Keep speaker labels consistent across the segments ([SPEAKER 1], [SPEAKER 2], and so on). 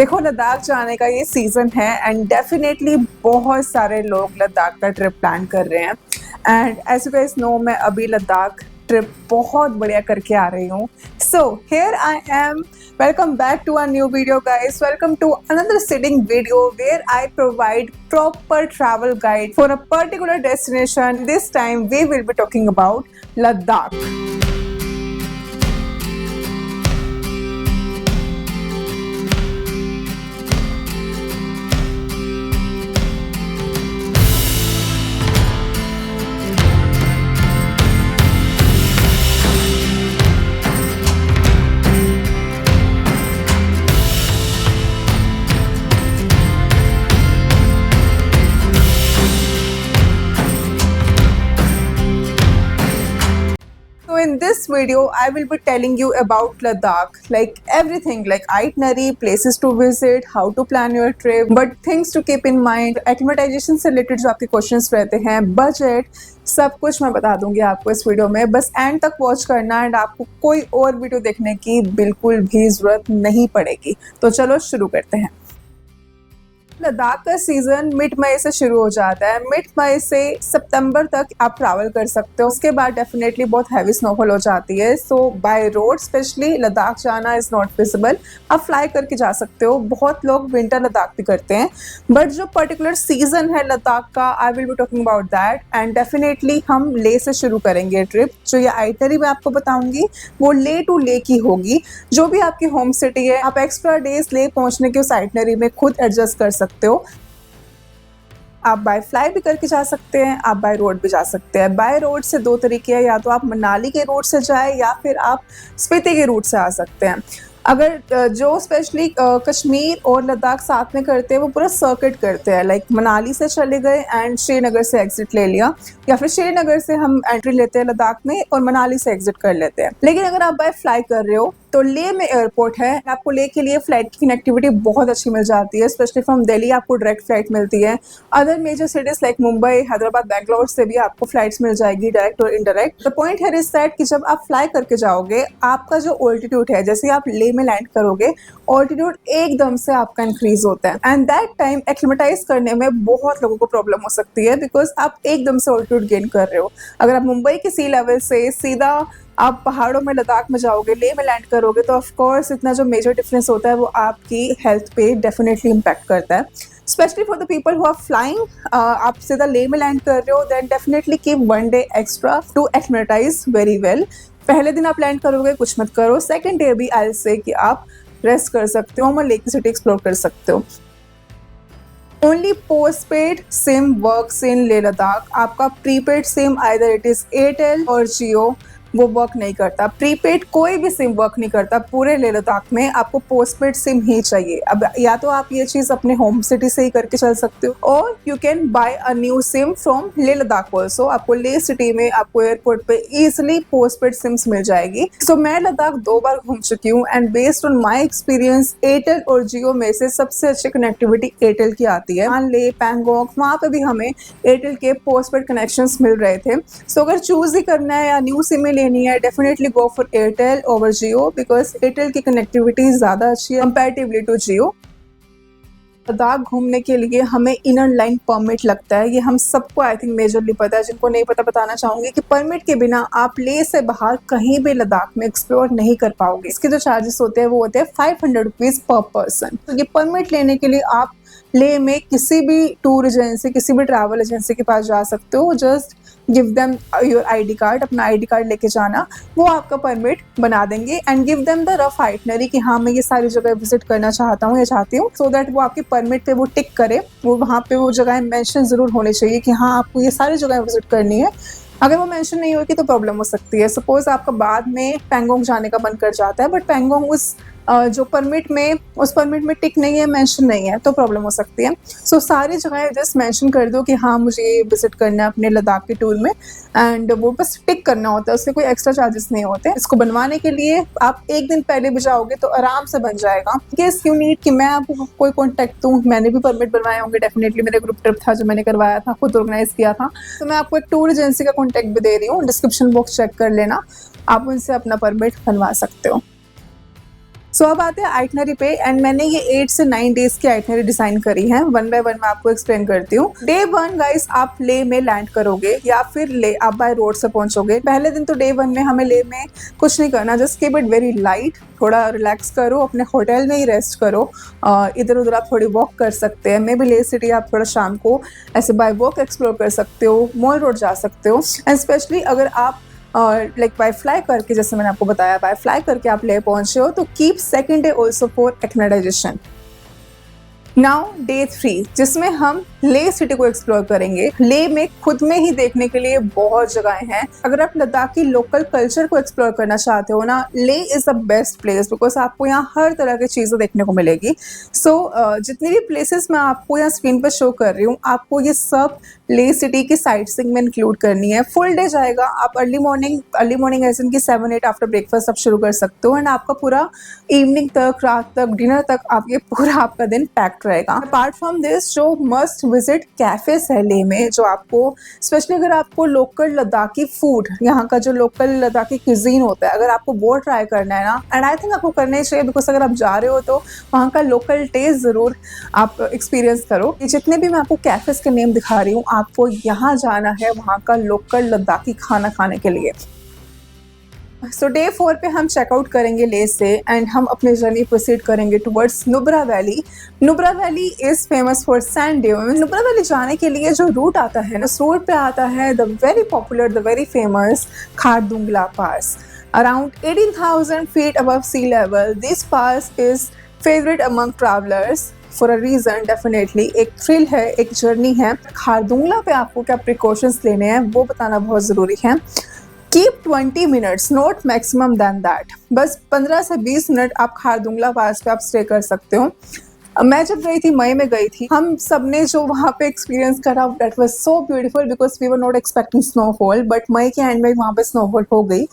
[SPEAKER 1] देखो, लद्दाख जाने का ये सीज़न है एंड डेफ़िनेटली बहुत सारे लोग लद्दाख का ट्रिप प्लान कर रहे हैं। And as you guys know, मैं अभी लद्दाख ट्रिप बहुत बढ़िया करके आ रही हूँ। So here I am, welcome back to a new video guys, welcome to another sitting video where I provide proper travel guide for a particular destination. This time we will be talking about Ladakh. So in this video, I will be telling you about Ladakh, like everything, like itinerary, places to visit, how to plan your trip, but things to keep in mind, acclimatization से related जो आपके questions रहते हैं, budget, सब कुछ मैं बता दूंगी आपको इस वीडियो में। बस एंड तक वॉच करना एंड आपको कोई और वीडियो देखने की बिल्कुल भी जरूरत नहीं पड़ेगी। तो चलो शुरू करते हैं। लद्दाख का सीजन मिड मई से शुरू हो जाता है। मिड मई से सितंबर तक आप ट्रैवल कर सकते हो। उसके बाद डेफिनेटली बहुत हैवी स्नोफॉल हो जाती है। सो बाय रोड स्पेशली लद्दाख जाना इज नॉट फिजिबल। आप फ्लाई करके जा सकते हो। बहुत लोग विंटर लद्दाख भी करते हैं, बट जो पर्टिकुलर सीजन है लद्दाख का, I will be talking about that. And definitely हम ले से शुरू करेंगे ट्रिप। जो ये आइटनरी मैं आपको बताऊंगी वो ले टू ले की होगी। जो भी आपकी होम सिटी है, आप एक्स्ट्रा डेज ले पहुंचने के उस आइटनरी में खुद एडजस्ट कर सकते हो। आप बाय फ्लाई भी करके जा सकते हैं, आप बाय रोड भी जा सकते हैं। बाय रोड से दो तरीके हैं, या तो आप मनाली के रूट से जाए या फिर आप स्पीति के रूट से आ सकते हैं। अगर जो स्पेशली कश्मीर और लद्दाख साथ में करते हैं वो पूरा सर्किट करते हैं, लाइक मनाली से चले गए एंड श्रीनगर से एग्जिट ले लिया, या फिर श्रीनगर से हम एंट्री लेते हैं लद्दाख में और मनाली से एग्जिट कर लेते हैं। लेकिन अगर आप बाय फ्लाई कर रहे हो तो ले में एयरपोर्ट है। आपको ले के लिए फ्लाइट की कनेक्टिविटी बहुत अच्छी मिल जाती है, स्पेशली फ्रॉम दिल्ली आपको डायरेक्ट फ्लाइट मिलती है। Other major cities like Mumbai, Hyderabad, Bangalore से भी आपको फ्लाइट्स मिल जाएगी डायरेक्ट और इनडायरेक्ट। द पॉइंट है इज दैट कि जब आप फ्लाई करके जाओगे, आपका जो ऑल्टीट्यूड है, जैसे आप ले में लैंड करोगे, ऑल्टीट्यूड एकदम से आपका इंक्रीज होता है एंड दैट टाइम एक्लिमेटाइज करने में बहुत लोगों को प्रॉब्लम हो सकती है, बिकॉज आप एकदम से ऑल्टीट्यूड गेन कर रहे हो। अगर आप मुंबई के सी लेवल से सीधा आप पहाड़ों में लद्दाख में जाओगे, ले में लैंड करोगे, तो ऑफ कोर्स इतना जो मेजर डिफरेंस होता है वो आपकी हेल्थ पे डेफिनेटली इम्पैक्ट करता है, specially for the people who are flying. आप सीधा ले में लैंड कर रहे हो, then definitely keep one day extra to acclimatise very well. पहले दिन आप लैंड करोगे कुछ मत करो, सेकेंड डे भी आई से कि आप रेस्ट कर सकते हो और लेक सिटी एक्सप्लोर कर सकते हो। Only postpaid SIM works in Leh Ladakh. आपका prepaid SIM either it is Airtel और जियो, वो वर्क नहीं करता। प्रीपेड कोई भी सिम वर्क नहीं करता पूरे लेह लद्दाख में। आपको पोस्टपेड सिम ही चाहिए। अब या तो आप ये चीज़ अपने होम सिटी से ही करके चल सकते हो, और you can buy a new SIM from Leh Ladakh also. आपको लेह सिटी में आपको एयरपोर्ट पे इजिली पोस्टपेड सिम्स मिल जाएगी। सो मैं लद्दाख 2 बार घूम चुकी हूँ and based on my experience Airtel और जियो में से सबसे अच्छी कनेक्टिविटी एयरटेल की आती है। ले पैंगोंग वहाँ पे भी हमें एयरटेल के पोस्टपेड कनेक्शंस मिल रहे थे। सो अगर चूज ही करना है या न्यू सिम लेनी है, definitely go for Airtel over Jio, because Airtel की कनेक्टिविटी ज़्यादा अच्छी है कंपैरेटिवली टू जियो। लद्दाख घूमने के लिए हमें इनर लाइन परमिट लगता है। ये हम सबको आई थिंक मेजरली पता है। जिनको नहीं पता बताना चाहूँगी कि परमिट के बिना आप ले से बाहर कहीं भी लद्दाख में एक्सप्लोर नहीं कर पाओगे। इसके जो चार्जेस होते हैं वो होते हैं 500 रुपीज़ पर पर्सन। तो ये परमिट लेने के लिए आप ले में किसी भी टूर एजेंसी, किसी भी ट्रैवल एजेंसी के पास जा सकते हो। Just give them your ID card, अपना आईडी कार्ड लेके जाना, वो आपका परमिट बना देंगे। And give them the rough itinerary कि हाँ मैं ये सारी जगह विजिट करना चाहता हूँ या चाहती हूँ, सो दैट वो आपके परमिट पे वो टिक करे। वो वहाँ पे वो जगह मेंशन जरूर होनी चाहिए कि हाँ आपको ये सारी जगह विजिट करनी है। अगर वो मेंशन नहीं होगी तो प्रॉब्लम हो सकती है। सपोज आपका बाद में पैंगोंग जाने का मन कर जाता है, बट पैंगोंग उस जो परमिट में, उस परमिट में टिक नहीं है, मेंशन नहीं है, तो प्रॉब्लम हो सकती है। सो सारी जगह जस्ट मेंशन कर दो कि हाँ मुझे ये विजिट करना है अपने लद्दाख के टूर में, एंड वो बस टिक करना होता है। उसके कोई एक्स्ट्रा चार्जेस नहीं होते। इसको बनवाने के लिए आप एक दिन पहले भी जाओगे तो आराम से बन जाएगा। केस यू नीड कि मैं आपको कोई कॉन्टैक्ट दूँ, मैंने भी परमिट बनवाए होंगे डेफिनेटली। मेरा ग्रुप ट्रिप था जो मैंने करवाया था, खुद ऑर्गेनाइज किया था। तो मैं आपको एक टूर एजेंसी का कॉन्टैक्ट भी दे रही हूँ, डिस्क्रिप्शन बॉक्स चेक कर लेना, आप उनसे अपना परमिट बनवा सकते हो। सो अब आते हैं आइटनरी पे एंड मैंने ये 8 से 9 डेज की आइटनरी डिजाइन करी है। वन बाय वन मैं आपको एक्सप्लेन करती हूँ। डे 1 गाइस आप ले में लैंड करोगे या फिर ले आप बाय रोड से पहुंचोगे। पहले दिन तो डे 1 में हमें ले में कुछ नहीं करना, just keep it very light, थोड़ा रिलैक्स करो, अपने होटल में ही रेस्ट करो। इधर उधर आप थोड़ी वॉक कर सकते हैं, मे बी ले सिटी आप थोड़ा शाम को ऐसे बाय वॉक एक्सप्लोर कर सकते हो, मॉल रोड जा सकते हो। एंड स्पेशली अगर आप लाइक बाय फ्लाई करके, जैसे मैंने आपको बताया, बाय फ्लाई करके आप ले पहुंचे हो तो keep second day also for acclimatisation. Now day 3 जिसमें हम ले सिटी को एक्सप्लोर करेंगे। ले में खुद में ही देखने के लिए बहुत जगहें हैं। अगर आप लद्दाख की लोकल कल्चर को एक्सप्लोर करना चाहते हो ना, ले is the best place because आपको यहाँ हर तरह की चीज़ें देखने को मिलेगी। सो जितनी भी प्लेसेस मैं आपको यहाँ स्क्रीन पर शो कर रही हूँ, आपको ये सब ले सिटी की साइट सीइंग में इंक्लूड करनी है। फुल डे जाएगा। आप अर्ली मॉर्निंग एज इन की 7-8 आफ्टर ब्रेकफास्ट आप शुरू कर सकते हो एंड आपका पूरा इवनिंग तक, रात तक, डिनर तक आपके पूरा आपका दिन पैक्ड रहेगा। अपार्ट फ्रॉम दिस जो मस्ट विजिट कैफेज है ले में, जो आपको स्पेशली अगर आपको लोकल लद्दाखी फूड, यहाँ का जो लोकल लद्दाखी क्यूजीन होता है, अगर आपको वो ट्राई करना है ना, एंड आई थिंक आपको करना ही चाहिए बिकॉज अगर आप जा रहे हो तो वहाँ का लोकल टेस्ट ज़रूर आप एक्सपीरियंस करो। ये जितने भी मैं आपको कैफेज के नेम दिखा रही हूँ, आपको यहाँ जाना है वहाँ का लोकल लद्दाखी खाना खाने के लिए। सो डे 4 पे हम चेकआउट करेंगे ले से एंड हम अपनी जर्नी प्रोसीड करेंगे towards Nubra valley. Nubra valley is famous for sand dunes. Nubra valley जाने के लिए जो रूट आता है, उस रूट पे आता है the very popular, the very famous Khardung La pass. Around 18,000 feet above sea level, this pass is favourite among travellers for a reason. Definitely एक थ्रिल है, एक जर्नी है। खारदुंगला पे आपको क्या प्रिकॉशंस लेने हैं वो बताना बहुत ज़रूरी है। Keep 20 minutes, not maximum than that. बस 15 से 20 मिनट आप खारदुंगला पास पे आप स्टे कर सकते हो। मैं जब गई थी, मई में गई थी, हम सब ने जो वहाँ पे एक्सपीरियंस करा that was so beautiful because we were not expecting snowfall, but May के एंड में वहाँ पे स्नोफॉल हो गई।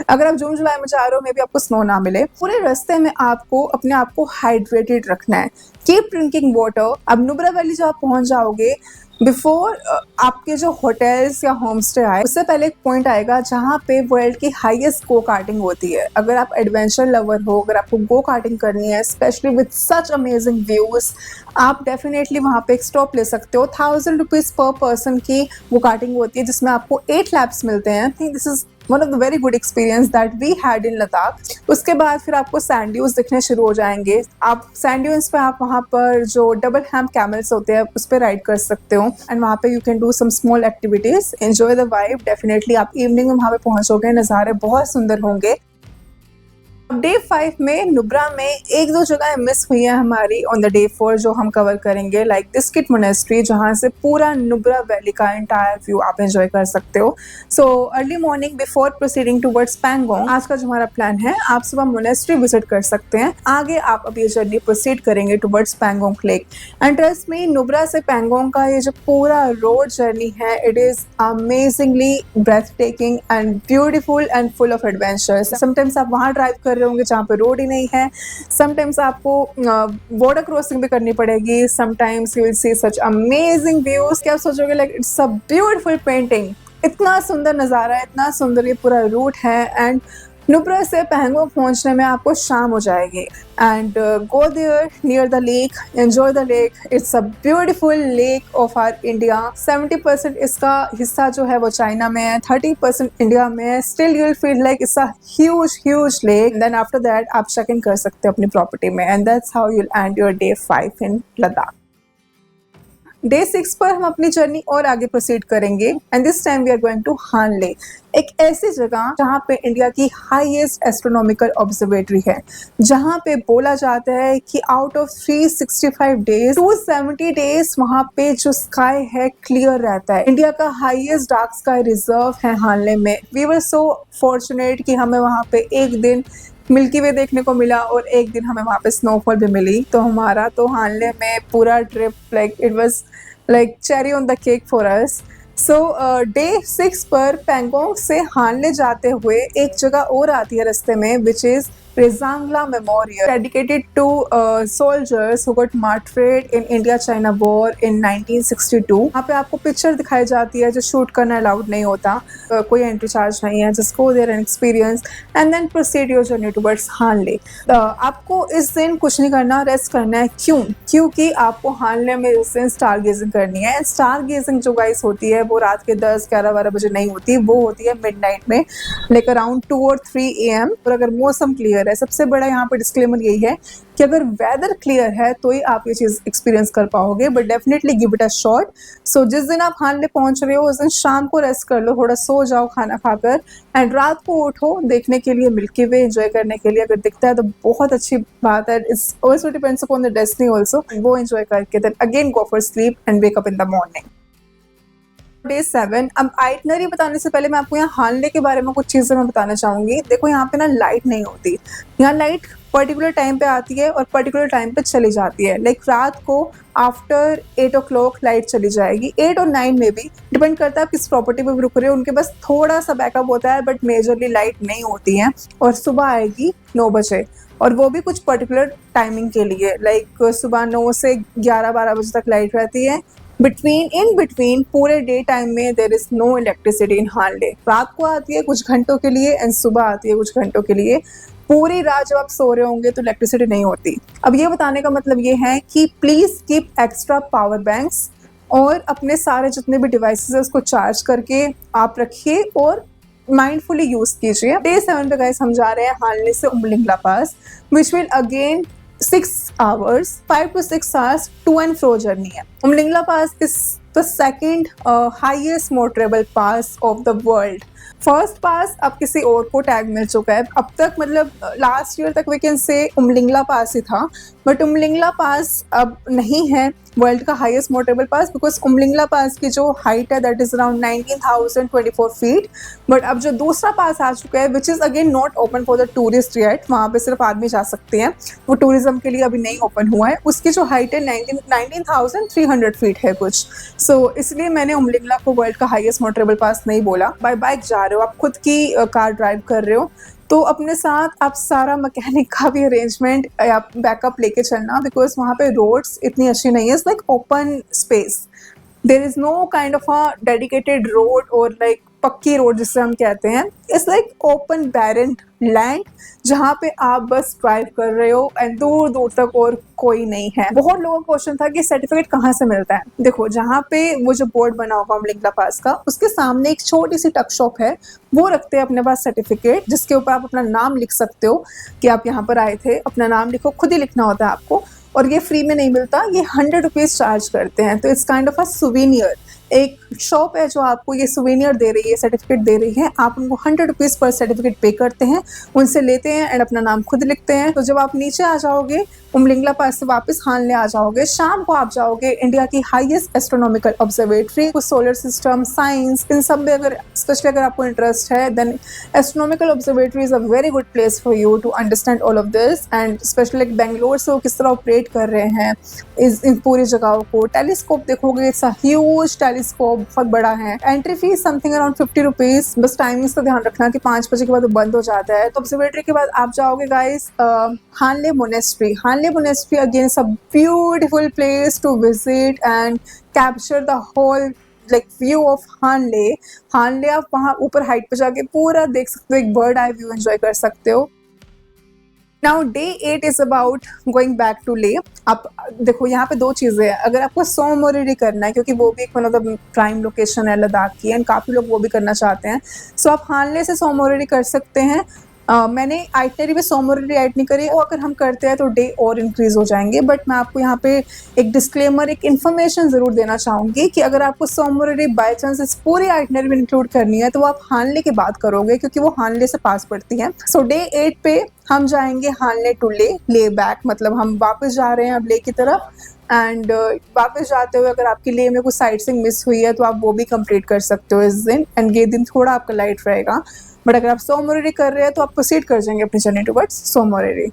[SPEAKER 1] अगर आप जून जुलाई में जा रहे हो मे बी आपको स्नो ना मिले। पूरे रास्ते में आपको अपने आप को हाइड्रेटेड रखना है। Keep drinking water. अब नुब्रा वैली जब आप पहुँच जाओगे, बिफोर आपके जो होटल्स या होम स्टे आए, उससे पहले एक पॉइंट आएगा जहाँ पे वर्ल्ड की हाईएस्ट गो कार्टिंग होती है। अगर आप एडवेंचर लवर हो, अगर आपको गो कार्टिंग करनी है specially with such amazing views, आप डेफिनेटली वहाँ पे एक स्टॉप ले सकते हो। 1000 रुपीज़ पर पर्सन की गो कार्टिंग होती है जिसमें आपको 8 लैप्स मिलते हैं। I think this is one of the very good experience that we had in Ladakh. उसके बाद फिर आपको सैंड ड्यून्स दिखने शुरू हो जाएंगे। आप सैंड ड्यून्स पे आप वहाँ पर जो डबल हैम कैमल्स होते हैं उस पर राइड कर सकते हो एंड वहाँ पे you can do some small activities, enjoy the vibe. Definitely आप इवनिंग में वहाँ पे पहुँचोगे, नज़ारे बहुत सुंदर होंगे। डे 5 में नुब्रा में एक दो जगह मिस हुई है हमारी ऑन द डे 4 जो हम कवर करेंगे, लाइक दिस्किट मोनेस्ट्री, जहाँ से पूरा नुब्रा वैली का एंटायर व्यू आप एंजॉय कर सकते हो। So early morning before proceeding towards Pangong, आज का जो हमारा प्लान है, आप सुबह मोनेस्ट्री विजिट कर सकते हैं। आगे आप अब ये जर्नी प्रोसीड करेंगे towards Pangong lake. And trust me, Nubra से पैंगोंग का ये जो पूरा रोड जर्नी है, it is amazingly breathtaking and beautiful and full of adventures. Sometimes आप वहाँ ड्राइव कर रहे होंगे जहाँ पे रोड ही नहीं है, समटाइम्स आपको बॉर्डर क्रॉसिंग भी करनी पड़ेगी, sometimes you will see such amazing views. क्या सोचोगे like it's a beautiful painting. इतना सुंदर नज़ारा है, इतना सुंदर ये पूरा रूट है। एंड नुब्रा से पैंगोंग पहुंचने में आपको शाम हो जाएगी and go there near the lake, enjoy the lake. It's a beautiful lake of our India. 70% इसका हिस्सा जो है वो चाइना में है, 30% इंडिया में है। Still you will feel like it's a huge lake. Then after that आप चेक इन कर सकते हो अपनी प्रॉपर्टी में and that's how you will end your day 5 in Ladakh. Day 6 पर हम अपनी जर्नी और आगे प्रोसीड करेंगे and this time we are going to Hanle, एक ऐसी जगह जहाँ पे इंडिया की हाईएस्ट एस्ट्रोनॉमिकल ऑब्जर्वेटरी है, जहाँ पे बोला जाता है कि आउट ऑफ 365 डेज 270 डेज वहाँ पे जो स्काई है क्लियर रहता है। इंडिया का हाईएस्ट डार्क स्काई रिजर्व है हानले में। वी वर सो फॉर्चुनेट कि हमें वहाँ पे एक दिन मिल्की वे देखने को मिला और एक दिन हमें वहाँ पे स्नोफॉल भी मिली। तो हमारा तो हानले में पूरा trip like it was like cherry on the cake for us. So day 6 पर पैंगोंग से हानले जाते हुए एक जगह और आती है रास्ते में, which is Rezangla Memorial dedicated to soldiers who got martyred in India-China War in 1962. यहाँ पे आपको पिक्चर दिखाई जाती है जो शूट करना अलाउड नहीं होता, कोई एंट्री चार्ज नहीं है, just go there and experience and then proceed your journey towards Hanle. आपको इस दिन कुछ नहीं करना, रेस्ट करना है। क्यों? क्योंकि आपको हानले में इस दिन स्टार गेजिंग करनी है। स्टार गेजिंग जो गाइस होती है वो रात के 10, 11, 12 बजे नहीं होती, वो होती है मिडनाइट में, लाइक अराउंड 2 और 3 AM। और अगर मौसम क्लियर है, सबसे बड़ा यहाँ पे डिस्क्लेमर यही है कि अगर वेदर क्लियर है तो ही आप ये चीज़ एक्सपीरियंस कर पाओगे, but definitely give it a shot. So जिस दिन आप हानले पहुंच रहे हो उस दिन शाम को रेस्ट कर लो, थोड़ा सो जाओ खाना खाकर, एंड रात को उठो देखने के लिए मिल्की वे, एंजॉय करने के लिए। अगर दिखता है तो बहुत अच्छी बात है, it's also depends upon the destiny also. वो एंजॉय करके then again go for sleep and wake up in the morning. Day 7। अब आइटनरी बताने से पहले मैं आपको यहाँ हानले के बारे में कुछ चीज़ें मैं बताना चाहूँगी। देखो यहाँ पे ना लाइट नहीं होती, यहाँ लाइट पर्टिकुलर टाइम पे आती है और पर्टिकुलर टाइम पे चली जाती है। लाइक रात को आफ्टर 8 o'clock लाइट चली जाएगी, 8 और 9 में भी, डिपेंड करता है आप किस प्रॉपर्टी पे रुक रहे हो, उनके पास थोड़ा सा बैकअप होता है बट मेजरली लाइट नहीं होती है। और सुबह आएगी 9 बजे, और वो भी कुछ पर्टिकुलर टाइमिंग के लिए, लाइक सुबह 9 से 11-12 बजे तक लाइट रहती है। इन बिटवीन पूरे डे टाइम में there is no electricity in Hanle. रात को आती है कुछ घंटों के लिए एंड सुबह आती है कुछ घंटों के लिए। पूरी रात जब आप सो रहे होंगे तो इलेक्ट्रिसिटी नहीं होती। अब ये बताने का मतलब ये है कि please keep extra power banks और अपने सारे जितने भी डिवाइसेस है उसको चार्ज करके आप रखिए और माइंडफुली यूज कीजिए। डे 7 पे गाइस हम जा रहे हैं हानले से उमलिंगला पास, which will again 6 hours, 5 to 6 hours to and fro journey है। Umlingla pass is the second highest motorable pass of the world। First pass अब किसी और को टैग मिल चुका है। अब तक मतलब लास्ट ईयर तक वी कैन से उमलिंगला पास ही था, बट उमलिंगला पास अब नहीं है वर्ल्ड का highest motorable pass, because Umlingla pass की जो हाइट है that is around 19,024 feet. But अब जो दूसरा पास आ चुका है which is again not open for the tourist yet, वहाँ पे सिर्फ आदमी जा सकते हैं, वो टूरिज्म के लिए अभी नहीं ओपन हुआ है। उसकी जो हाइट है 19,300 फीट है कुछ। सो इसलिए मैंने उमलिंगला को वर्ल्ड का हाईएस्ट मोटरेबल पास नहीं बोला। बाय बाइक जा रहे हो, आप खुद की कार ड्राइव कर रहे हो, तो अपने साथ आप सारा मैकेनिक का भी अरेंजमेंट या बैकअप लेके चलना, बिकॉज वहाँ पे रोड्स इतनी अच्छी नहीं है। It's like open space, there is no kind of a dedicated road और लाइक पक्की रोड जिसे हम कहते हैं। It's like open barren land जहाँ पे आप बस ड्राइव कर रहे हो एंड दूर दूर तक और कोई नहीं है। बहुत लोगों का क्वेश्चन था कि सर्टिफिकेट कहाँ से मिलता है। देखो जहाँ पे वो जो बोर्ड बना होगा उमलिंगला पास का, उसके सामने एक छोटी सी टक शॉप है, वो रखते हैं अपने पास सर्टिफिकेट जिसके ऊपर आप अपना नाम लिख सकते हो कि आप यहाँ पर आए थे। अपना नाम लिखो, खुद ही लिखना होता है आपको, और ये फ्री में नहीं मिलता, ये 100 रुपीज़ चार्ज करते हैं। तो it's kind of a souvenir. एक शॉप है जो आपको ये सुवेनियर दे रही है, सर्टिफिकेट दे रही है, आप उनको 100 रुपीज़ पर सर्टिफिकेट पे करते हैं, उनसे लेते हैं एंड अपना नाम खुद लिखते हैं। तो जब आप नीचे आ जाओगे उमलिंगला पास से वापस हानले आ जाओगे, शाम को आप जाओगे इंडिया की highest astronomical observatory, solar system, science, इन सब में अगर स्पेशली अगर आपको इंटरेस्ट है then astronomical observatory is a very good place for you to understand all of this. And specially like Bangalore से वो किस तरह ऑपरेट कर रहे हैं इन पूरी जगहों को। टेलीस्कोप देखोगे, इट्स अ ह्यूज टेलीस्कोप, बहुत बड़ा है। Entry fees something around 50 rupees. बस टाइमिंग्स का ध्यान रखना कि 5 बजे के बाद वो बंद हो जाता है। तो ऑब्जर्वेटरी के बाद आप जाओगे guys Hanle monastery. Hanle monastery again is a beautiful place to visit and capture the whole like view of Hanle. Hanle आप वहाँ ऊपर हाइट पे जाके पूरा देख सकते हो, एक बर्ड आई व्यू एंजॉय कर सकते हो। Now day 8 is about going back to Leh. आप देखो यहाँ पे 2 चीज़ें हैं। अगर आपको सो मोरिरी करना है, क्योंकि वो भी एक मतलब प्राइम लोकेशन है लद्दाख की एंड काफ़ी लोग वो भी करना चाहते हैं, सो आप हानले से सो मोरिरी कर सकते हैं। मैंने आइटनरी में सो मोरिरी ऐड नहीं करी, और अगर हम करते हैं तो डे और इंक्रीज हो जाएंगे। बट मैं आपको यहाँ पे एक डिस्क्लेमर, एक इन्फॉर्मेशन ज़रूर देना चाहूँगी कि अगर आपको सो मोरिरी बाई चांस इस पूरी आइटनरी में इंक्लूड करनी है तो वो आप हानले की बात करोगे, क्योंकि वो हानले से पास पड़ती है। सो डे 8 पे हम जाएंगे हानले टू ले बैक, मतलब हम वापस जा रहे हैं अब ले की तरफ। एंड वापस जाते हुए अगर आपके लिए में कुछ साइट सीइंग मिस हुई है तो आप वो भी कंप्लीट कर सकते हो इस दिन, एंड ये दिन थोड़ा आपका लाइट रहेगा। बट अगर आप सो मोरिरी कर रहे हैं तो आप प्रोसीड कर जाएंगे अपनी जर्नी टुवर्ड्स सो मोरिरी।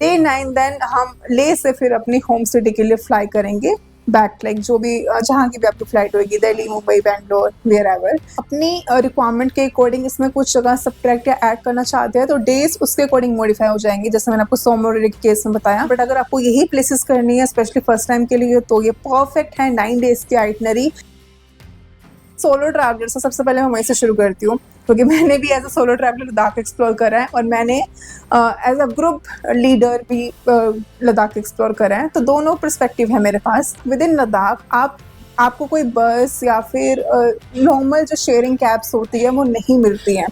[SPEAKER 1] डे 9 देन हम ले से फिर अपनी होम सिटी के लिए फ्लाई करेंगे, बैक, लाइक जो भी जहाँ की भी आपकी फ्लाइट होगी, दिल्ली, मुंबई, बैंगलोर, वेयर एवर, अपनी रिक्वायरमेंट के अकॉर्डिंग इसमें कुछ जगह सब्ट्रैक्ट या ऐड करना चाहते हैं तो डेज उसके अकॉर्डिंग मॉडिफाई हो जाएंगे, जैसे मैंने आपको सोमोरी के केस में बताया। बट अगर आपको यही प्लेसेस करनी है स्पेशली फर्स्ट टाइम के लिए तो ये परफेक्ट है 9 डेज की आइटनरी। सोलो ट्रैवलर से सबसे पहले मैं वहीं से शुरू करती हूँ, क्योंकि मैंने भी as a solo traveller Ladakh explore करा है और मैंने एज अ ग्रुप लीडर भी लद्दाख एक्सप्लोर करा है, तो दोनों पर्सपेक्टिव है मेरे पास। विद इन लद्दाख आपको कोई बस या फिर नॉर्मल जो शेयरिंग कैब्स होती है वो नहीं मिलती हैं।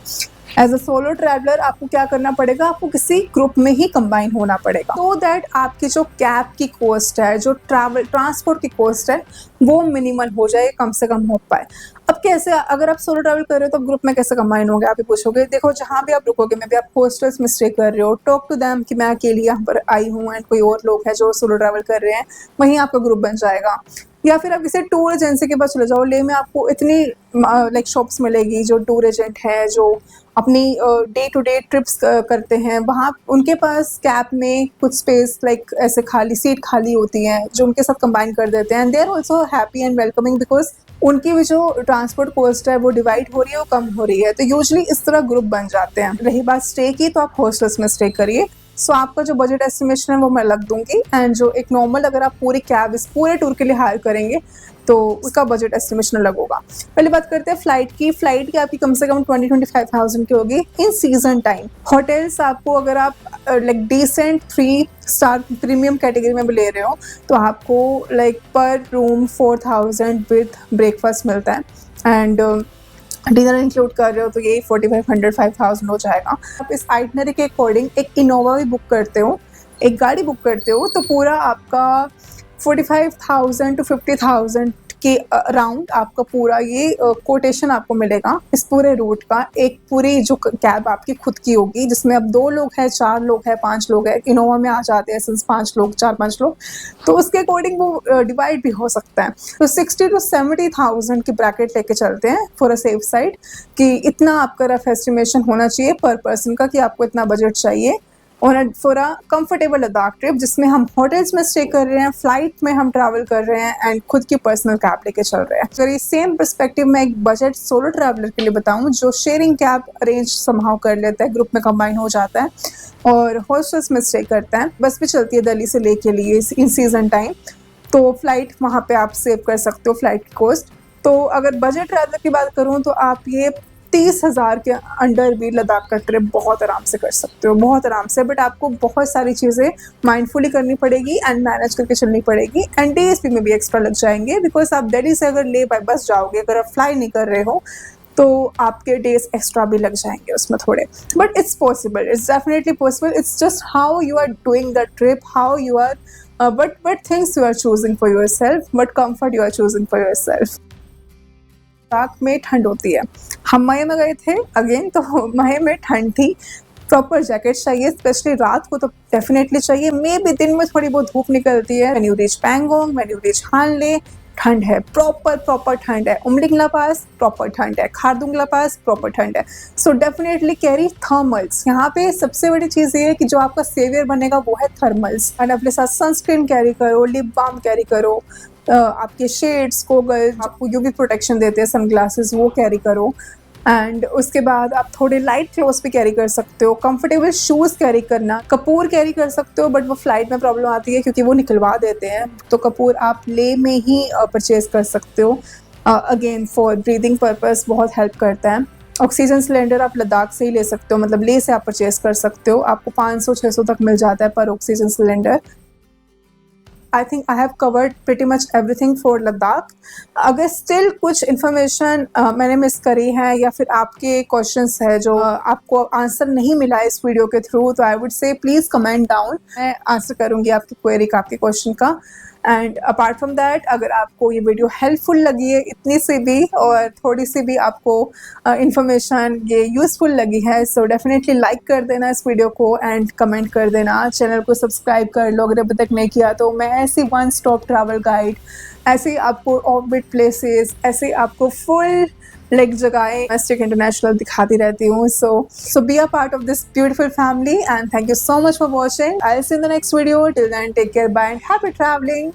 [SPEAKER 1] एज अ सोलो ट्रैवलर आपको क्या करना पड़ेगा, आपको किसी ग्रुप में ही कंबाइन होना पड़ेगा, तो दैट आपकी जो कैब की कॉस्ट है, जो ट्रांसपोर्ट की कॉस्ट है, वो मिनिमल हो जाए, कम से कम हो पाए। अब कैसे, अगर आप सोलो ट्रैवल कर रहे हो तो ग्रुप में कैसे कंबाइन होंगे, आप ही पूछोगे। देखो, जहाँ भी आप रुकोगे, मे भी आप हॉस्टल्स में स्टे कर रहे हो, टॉक टू देम कि मैं अकेली यहाँ पर आई हूँ एंड कोई और लोग हैं जो सोलो ट्रैवल कर रहे हैं, वहीं आपका ग्रुप बन जाएगा। या फिर आप किसी टूर एजेंसी के पास चले जाओ। लेह में आपको इतनी लाइक शॉप्स मिलेगी जो टूर एजेंट है, जो अपनी डे टू डे ट्रिप्स करते हैं, वहाँ उनके पास कैब में कुछ स्पेस लाइक ऐसे खाली सीट खाली होती हैं जो उनके साथ कंबाइन कर देते हैं, and they are also happy and welcoming because उनकी भी जो ट्रांसपोर्ट कॉस्ट है वो डिवाइड हो रही है, वो कम हो रही है। तो यूजुअली इस तरह ग्रुप बन जाते हैं। रही बात स्टे की, तो आप हॉस्टल्स में स्टे करिए। सो आपका जो बजट एस्टिमेशन है वो मैं लग दूंगी, एंड जो एक नॉर्मल अगर आप पूरी कैब इस पूरे टूर के लिए हायर करेंगे तो उसका बजट एस्टिमेशन अलग होगा। पहले बात करते हैं फ्लाइट की। फ्लाइट की आपकी कम से कम 20-25,000 की होगी इन सीजन टाइम। होटल्स आपको, अगर आप like decent 3 star premium category में भी ले रहे हो तो आपको लाइक पर रूम 4,000 विद ब्रेकफास्ट मिलता है, एंड डिनर इंक्लूड कर रहे हो तो यही 4,500-5,000 हो जाएगा। आप इस आइटनरी के अकॉर्डिंग एक इनोवा भी बुक करते हो, एक गाड़ी बुक करते हो, तो पूरा आपका 45,000 to 50,000 के अराउंड आपका पूरा ये कोटेशन आपको मिलेगा इस पूरे रूट का। एक पूरी जो कैब आपकी खुद की होगी, जिसमें अब 2 लोग हैं, 4 लोग हैं, 5 लोग हैं, इनोवा में आ जाते हैं सिंस 5 लोग, 4-5 लोग, तो उसके अकॉर्डिंग वो डिवाइड भी हो सकता है। तो 60,000 to 70,000 की ब्रैकेट लेके चलते हैं फॉर अ सेफ साइड, कि इतना आपका रफ एस्टिमेशन होना चाहिए पर पर्सन का, कि आपको इतना बजट चाहिए for a comfortable Ladakh trip, जिसमें हम होटल्स में स्टे कर रहे हैं, फ्लाइट में हम ट्रैवल कर रहे हैं, एंड खुद की पर्सनल कैब लेके चल रहे हैं। अगर ये सेम पर्सपेक्टिव में एक बजट सोलो ट्रैवलर के लिए बताऊं, जो शेयरिंग कैब अरेंज समहाउ कर लेता है, ग्रुप में कंबाइन हो जाता है और हॉस्टल्स में स्टे करता है, बस भी चलती है दिल्ली से ले के लिए इन सीजन टाइम, तो फ्लाइट वहाँ पे आप सेव कर सकते हो फ्लाइट की कॉस्ट। तो अगर बजट ट्रैवलर की बात करूँ तो आप ये 30,000 के अंडर भी लद्दाख का ट्रिप बहुत आराम से कर सकते हो, बहुत आराम से। बट आपको बहुत सारी चीज़ें माइंडफुली करनी पड़ेगी एंड मैनेज करके चलनी पड़ेगी, एंड डेज भी में भी एक्स्ट्रा लग जाएंगे, बिकॉज आप दिल्ली से अगर ले बाय बस जाओगे, अगर आप फ्लाई नहीं कर रहे हो तो आपके डेज एक्स्ट्रा भी लग जाएंगे उसमें थोड़े। But it's possible, it's definitely possible. It's just how you are doing the trip, how you are what things you are choosing for yourself, what comfort you are choosing for yourself। Ladakh में ठंड होती है। हम मई में गए थे again, तो मई में ठंड थी, प्रॉपर जैकेट चाहिए, स्पेशली रात को तो डेफिनेटली चाहिए। मे भी दिन में थोड़ी बहुत धूप निकलती है। When you reach Pangong, when you reach Hanle, ठंड है, प्रॉपर ठंड है। उमलिंगला पास प्रॉपर ठंड है, खारदुंगला पास प्रॉपर ठंड है। So definitely carry thermals. यहाँ पे सबसे बड़ी चीज़ ये है कि जो आपका सेवियर बनेगा वो है थर्मल्स, एंड अपने साथ सनस्क्रीन कैरी करो, लिप बाम कैरी करो, आपके शेड्स, गोगल्स, आपको यूवी प्रोटेक्शन देते हैं सनग्लासेस, वो कैरी करो, एंड उसके बाद आप थोड़े लाइट क्लोथ्स भी कैरी कर सकते हो। कंफर्टेबल शूज़ कैरी करना, कपूर कैरी कर सकते हो, बट वो फ्लाइट में प्रॉब्लम आती है क्योंकि वो निकलवा देते हैं, तो कपूर आप ले में ही परचेज कर सकते हो। अगेन फॉर ब्रीदिंग पर्पस बहुत हेल्प करता है। ऑक्सीजन सिलेंडर आप लद्दाख से ही ले सकते हो, मतलब ले से आप परचेज कर सकते हो, आपको 500-600 तक मिल जाता है पर oxygen cylinder. I think I have covered pretty much everything for Ladakh। अगर स्टिल कुछ इन्फॉर्मेशन मैंने मिस करी है या फिर आपके क्वेश्चंस है जो आपको आंसर नहीं मिला इस वीडियो के थ्रू, तो I would say please comment down, मैं आंसर करूँगी आपकी क्वेरी का, आपके क्वेश्चन का। एंड अपार्ट फ्रॉम दैट, अगर आपको ये वीडियो हेल्पफुल लगी है इतनी सी भी, और थोड़ी सी भी आपको इन्फॉर्मेशन ये यूज़फुल लगी है, सो डेफिनेटली लाइक कर देना इस वीडियो को एंड कमेंट कर देना। चैनल को सब्सक्राइब कर लो अगर अभी तक नहीं किया तो। मैं ऐसी वन स्टॉप ट्रैवल गाइड, ऐसे आपको ऑर्बिट प्लेसेस, ऐसे आपको फुल लाइक जगहें डोमेस्टिक इंटरनेशनल दिखाती रहती हूँ। So be a part of this beautiful family, and thank you so much for watching. I will see in the next video. Till then take care, bye and happy travelling.